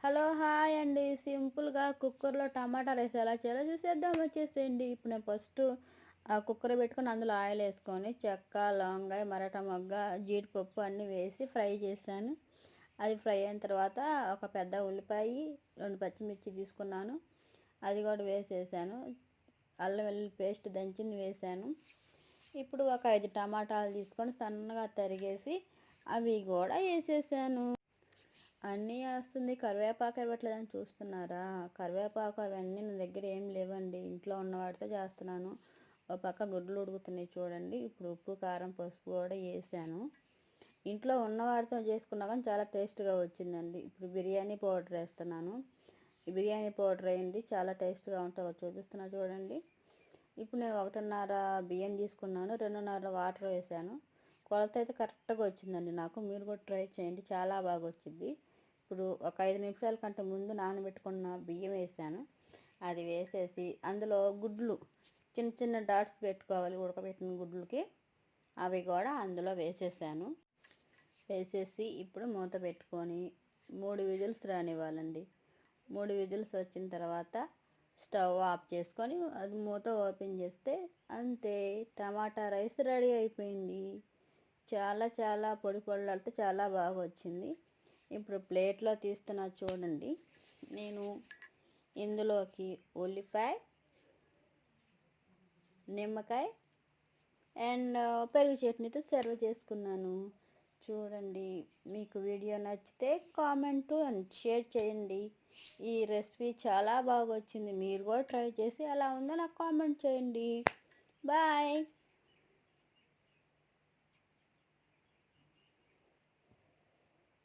Hello hi అండి. సింపుల్‌గా కుక్కర్‌లో టమాటా రైస్ ఎలా చేయాలో చూసేద్దాం వచ్చేసేయండి. ఇప్పుడు నేను ఫస్టు కుక్కర్ పెట్టుకొని అందులో ఆయిల్ ఏసుకొని చెక్క, లవంగాయ, మరాఠా మొగ్గ, జీడిపప్పు అన్నీ వేసి ఫ్రై చేశాను. అది ఫ్రై అయిన తర్వాత ఒక పెద్ద ఉల్లిపాయి, 2 పచ్చిమిర్చి తీసుకున్నాను. అది కూడా వేసేసాను. అల్లం వెల్లుల్లి పేస్ట్ దంచింది వేసాను. ఇప్పుడు ఒక 5 టమాటాలు తీసుకొని సన్నగా తరిగేసి అవి కూడా వేసేసాను. అన్నీ ఏస్తుంది. కరివేపాకు ఇవ్వట్లేదని చూస్తున్నారా? కరివేపాకు అవన్నీ నా దగ్గర ఏం లేవండి. ఇంట్లో ఉన్న వాటితో చేస్తున్నాను. ఒక పక్క గుడ్లు ఉడుకుతున్నాయి చూడండి. ఇప్పుడు ఉప్పు, కారం, పసుపు కూడా వేసాను. ఇంట్లో ఉన్న వాటితో చేసుకున్నా కానీ చాలా టేస్ట్‌గా వచ్చిందండి. ఇప్పుడు బిర్యానీ పౌడర్ వేస్తున్నాను. ఈ బిర్యానీ పౌడర్ వేయండి చాలా టేస్ట్‌గా ఉంటుందో చూపిస్తున్నా చూడండి. ఇప్పుడు నేను 1:30 బియ్యం తీసుకున్నాను. 2:30 వాటర్ వేసాను. కొలత అయితే కరెక్ట్‌గా వచ్చిందండి నాకు. మీరు కూడా ట్రై చేయండి. చాలా బాగా వచ్చింది. ఇప్పుడు ఒక 5 నిమిషాల కంటే ముందు నానబెట్టుకున్న బియ్యం వేసాను. అది వేసేసి అందులో గుడ్లు చిన్న చిన్న డాట్స్ పెట్టుకోవాలి ఉడకబెట్టిన గుడ్లకి. అవి కూడా అందులో వేసేసాను. వేసేసి ఇప్పుడు మూత పెట్టుకొని 3 విజిల్స్ రానివ్వాలండి. 3 విజిల్స్ వచ్చిన తర్వాత స్టవ్ ఆఫ్ చేసుకొని అది మూత ఓపెన్ చేస్తే అంతే, టమాటా రైస్ రెడీ అయిపోయింది. చాలా చాలా పొడి పొడిలాడితే చాలా బాగా వచ్చింది. ఇప్పుడు ప్లేట్లో తీస్తున్నా చూడండి. నేను ఇందులోకి ఉల్లిపాయ, నిమ్మకాయ అండ్ పెరుగు చట్నీతో సర్వ్ చేసుకున్నాను. చూడండి, మీకు వీడియో నచ్చితే కామెంట్ అండ్ షేర్ చేయండి. ఈ రెసిపీ చాలా బాగా వచ్చింది. మీరు కూడా ట్రై చేసి ఎలా ఉందో నాకు కామెంట్ చేయండి. బాయ్.